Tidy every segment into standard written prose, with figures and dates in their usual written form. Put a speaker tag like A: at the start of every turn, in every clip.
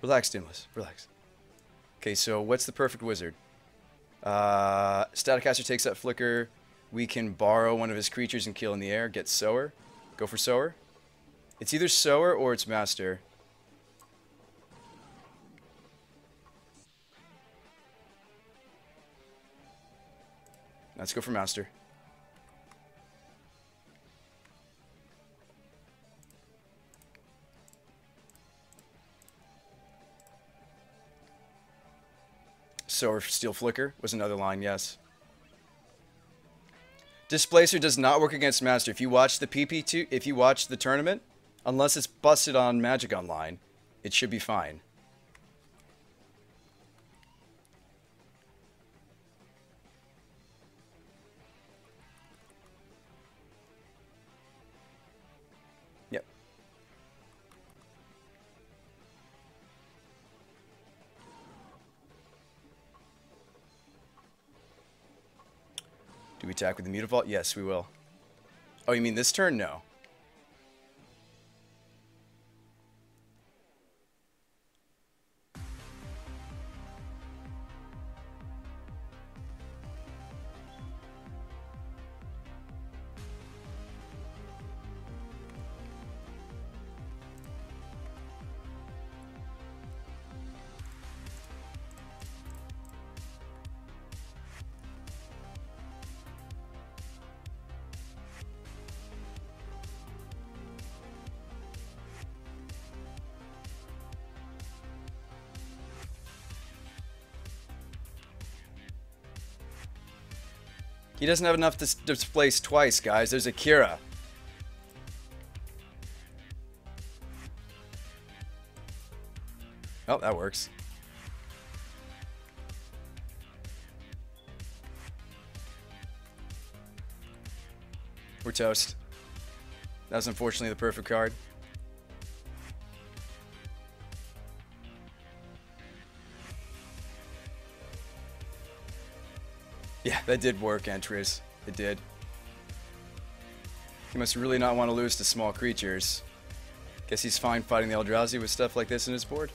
A: Relax, Stimulus. Relax. Okay, so what's the perfect wizard? Staticaster takes that flicker. We can borrow one of his creatures and kill in the air. Get Sower. Go for Sower. It's either Sower or it's Master. Let's go for Master. Sower Steel Flicker was another line, yes. Displacer does not work against Master. If you watch the PP2, if you watch the tournament, unless it's busted on Magic Online, it should be fine. Yep. Do we attack with the Mutavault? Yes, we will. Oh, you mean this turn? No. He doesn't have enough to displace twice, guys. There's Akira. Oh, that works. We're toast. That was unfortunately the perfect card. Yeah, that did work, Entries. It did. He must really not want to lose to small creatures. Guess he's fine fighting the Eldrazi with stuff like this in his board.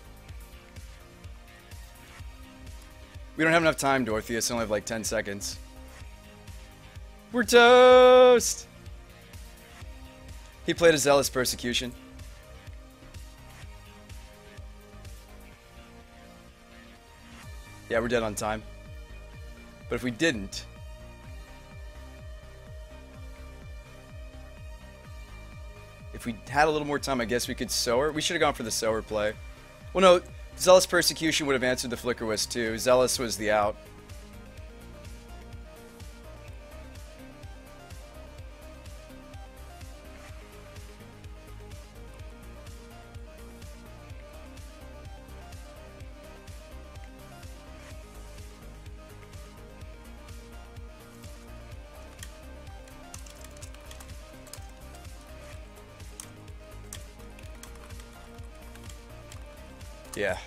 A: We don't have enough time, Dorotheus. I only have like 10 seconds. We're toast! He played a Zealous Persecution. Yeah, we're dead on time. But if we didn't... If we had a little more time, I guess we could Sower. We should have gone for the Sower play. Well, no, Zealous Persecution would have answered the Flicker Wisp too. Zealous was the out. Yeah.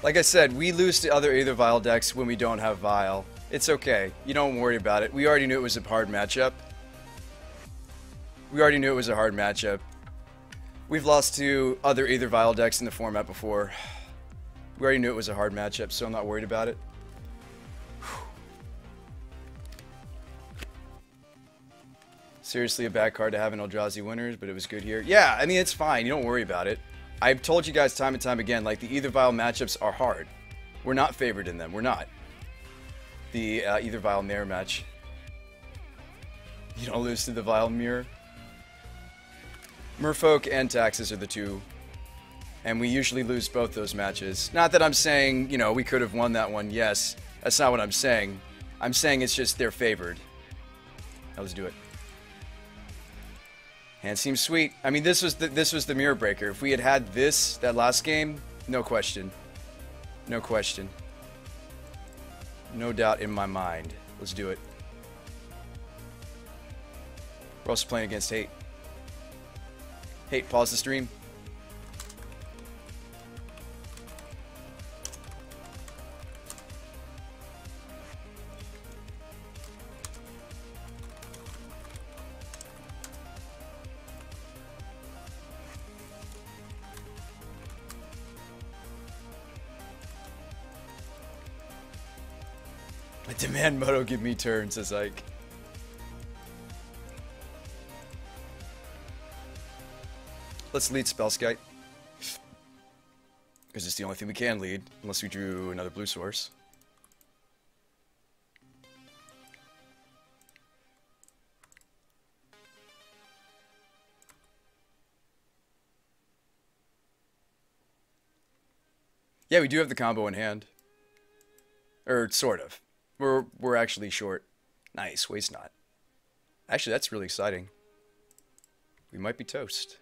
A: Like I said, we lose to other Aether Vial decks when we don't have Vial. It's okay. You don't worry about it. We already knew it was a hard matchup. We already knew it was a hard matchup. We've lost to other Aether Vial decks in the format before. We already knew it was a hard matchup, so I'm not worried about it. Seriously, a bad card to have in Eldrazi Winners, but it was good here. Yeah, I mean, it's fine. You don't worry about it. I've told you guys time and time again, like, the Aether Vial matchups are hard. We're not favored in them. We're not. The Aether Vial Mirror match. You don't lose to the Vial Mirror. Merfolk and Taxes are the two. And we usually lose both those matches. Not that I'm saying, you know, we could have won that one. Yes. That's not what I'm saying. I'm saying it's just they're favored. Now let's do it. Hand seems sweet. I mean, this was the Mirror Breaker. If we had had this, that last game, no question. No question. No doubt in my mind. Let's do it. We're also playing against Hate. Hate, pause the stream. I demand Moto give me turns, says Ike. Let's lead Spellskite. Because it's the only thing we can lead, unless we drew another blue source. Yeah, we do have the combo in hand. Or, sort of. We're actually short. Nice, waste not. Actually, that's really exciting. We might be toast.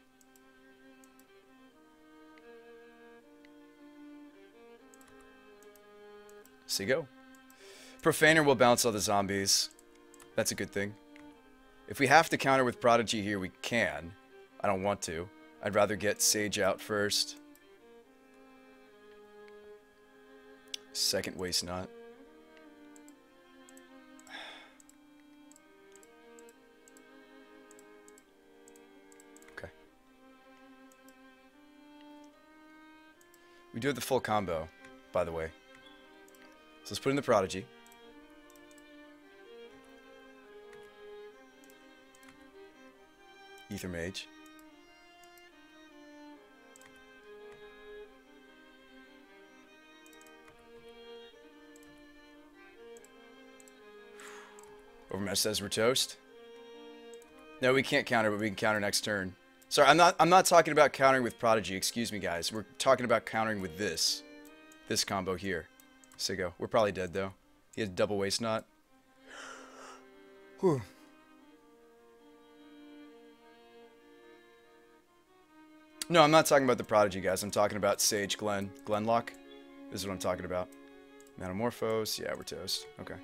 A: So you go. Profaner will bounce all the zombies. That's a good thing. If we have to counter with Prodigy here, we can. I don't want to. I'd rather get Sage out first. Second waste not. Okay. We do have the full combo, by the way. So let's put in the Prodigy. Ether Mage. Overmatch says we're toast. No, we can't counter, but we can counter next turn. Sorry, I'm not talking about countering with Prodigy. Excuse me, guys. We're talking about countering with this combo here. Sigo. We're probably dead though. He has double waste knot. Whew. No, I'm not talking about the Prodigy, guys. I'm talking about Sage Glenlock. This is what I'm talking about. Metamorphose. Yeah, we're toast. Okay.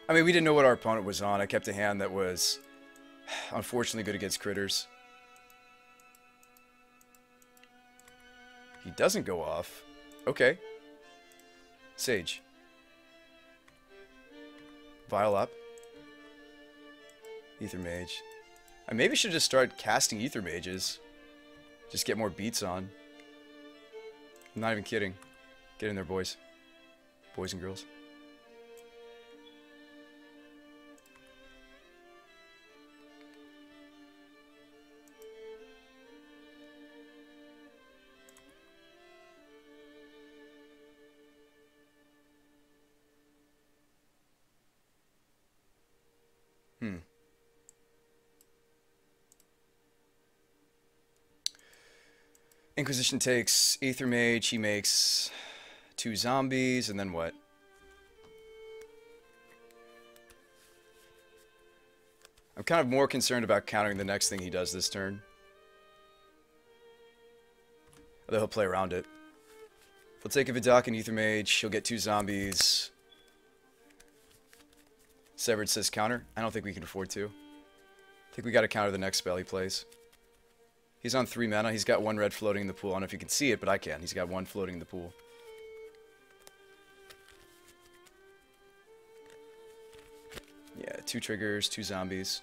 A: I mean, we didn't know what our opponent was on. I kept a hand that was, unfortunately, good against critters. He doesn't go off. Okay. Sage. Vial up. Ether Mage. I maybe should just start casting Ether Mages. Just get more beats on. I'm not even kidding. Get in there, boys. Boys and girls. Inquisition takes Ether Mage, he makes 2 zombies, and then what? I'm kind of more concerned about countering the next thing he does this turn. Although he'll play around it. He'll take a Vidoc and Ether Mage, he'll get 2 zombies. Severed says counter. I don't think we can afford to. I think we gotta counter the next spell he plays. He's on 3 mana. He's got 1 red floating in the pool. I don't know if you can see it, but I can. He's got 1 floating in the pool. Yeah, 2 triggers, 2 zombies.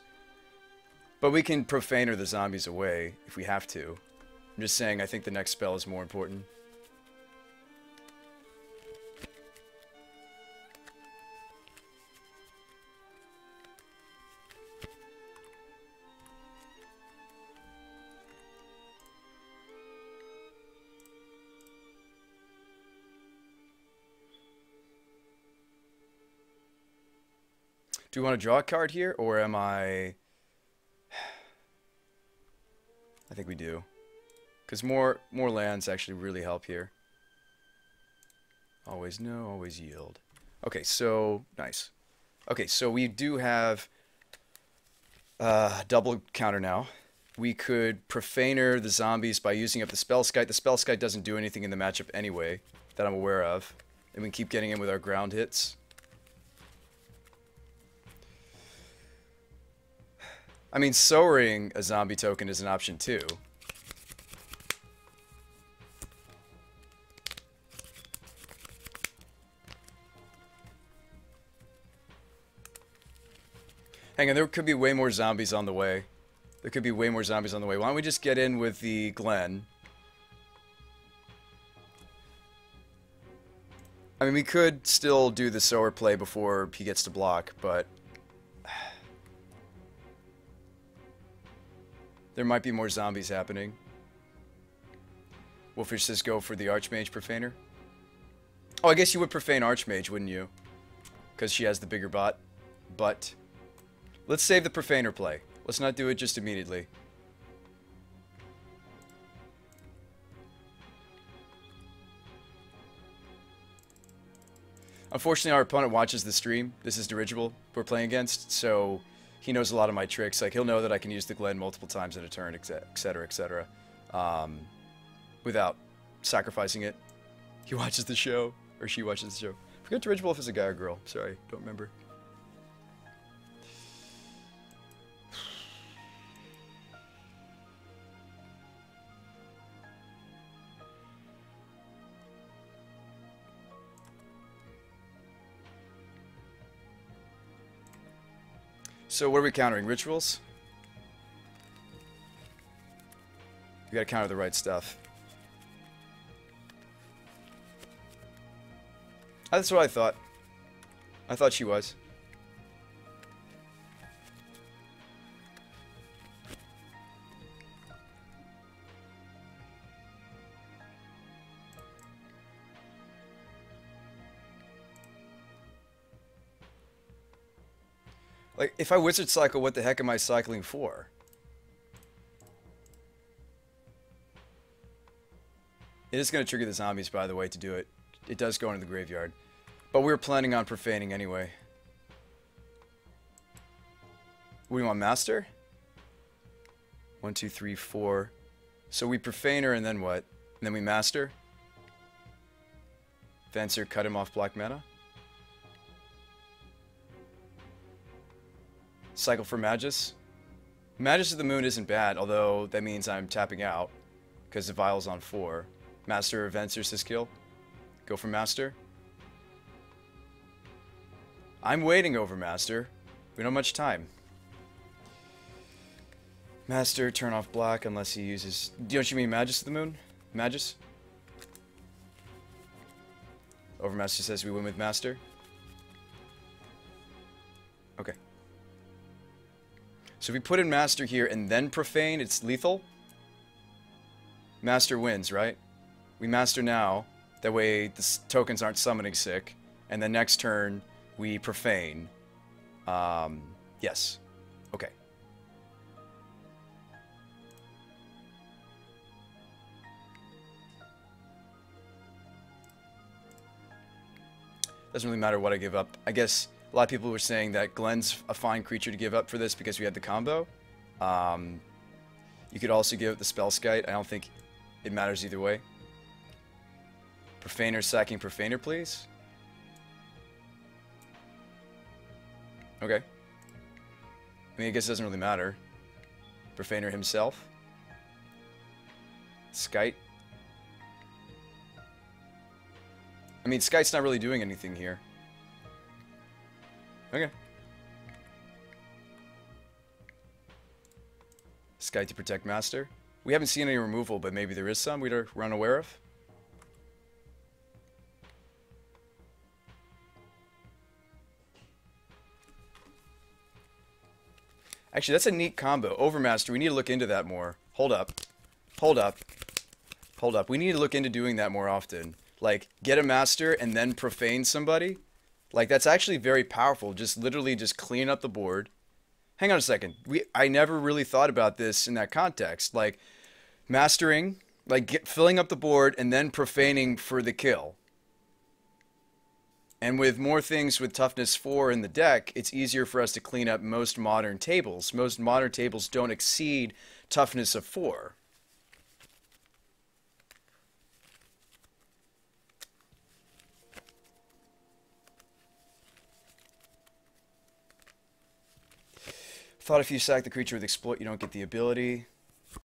A: But we can Profaner the zombies away if we have to. I'm just saying I think the next spell is more important. Do we want to draw a card here, or am I... I think we do. Because more lands actually really help here. Always no, always yield. Okay, so... Nice. Okay, so we do have... double counter now. We could Profaner the zombies by using up the Spellskite. The Spellskite doesn't do anything in the matchup anyway, that I'm aware of. And we can keep getting in with our ground hits. I mean, sowering a zombie token is an option too. Hang on, there could be way more zombies on the way. There could be way more zombies on the way. Why don't we just get in with the Glen? I mean, we could still do the sower play before he gets to block, but there might be more zombies happening. Wolfish says go for the Archmage Profaner. Oh, I guess you would Profane Archmage, wouldn't you? Because she has the bigger bot. But let's save the Profaner play. Let's not do it just immediately. Unfortunately, our opponent watches the stream. This is dirigible we're playing against, so he knows a lot of my tricks. Like, he'll know that I can use the Glen multiple times in a turn, etc., etc., without sacrificing it. He watches the show, or she watches the show. I forget dirigible if it's a guy or girl. Sorry, don't remember. So what are we countering? Rituals? We gotta counter the right stuff. That's what I thought. I thought she was. Like, if I wizard cycle, what the heck am I cycling for? It is going to trigger the zombies, by the way, to do it. It does go into the graveyard. But we were planning on profaning anyway. We want Master? 1, 2, 3, 4. So we profane her and then what? And then we Master? Fencer, cut him off black mana? Cycle for Magus. Magus of the Moon isn't bad, although that means I'm tapping out because the Vial's on 4. Master or Vencer says kill. Go for Master. I'm waiting over Master. We don't have much time. Master, turn off black unless he uses... Don't you mean Magus of the Moon? Magus? Overmaster says we win with Master. Okay. So if we put in Master here and then Profane, it's lethal? Master wins, right? We Master now. That way the tokens aren't summoning sick. And then next turn, we Profane. Yes. Okay. Doesn't really matter what I give up. I guess a lot of people were saying that Glen's a fine creature to give up for this because we had the combo. You could also give it the Spellskite. I don't think it matters either way. Profaner sacking Profaner, please. Okay. I mean, I guess it doesn't really matter. Profaner himself. Skite. I mean, Skite's not really doing anything here. Okay. Skite to protect Master. We haven't seen any removal, but maybe there is some we're unaware of. Actually, that's a neat combo. Overmaster, we need to look into that more. Hold up. Hold up. Hold up. We need to look into doing that more often. Like, get a Master and then profane somebody. Like, that's actually very powerful. Just literally just clean up the board. Hang on a second. I never really thought about this in that context. Like, mastering, like filling up the board and then profaning for the kill. And with more things with toughness 4 in the deck, it's easier for us to clean up most modern tables. Most modern tables don't exceed toughness of 4. Thought if you sack the creature with exploit, you don't get the ability.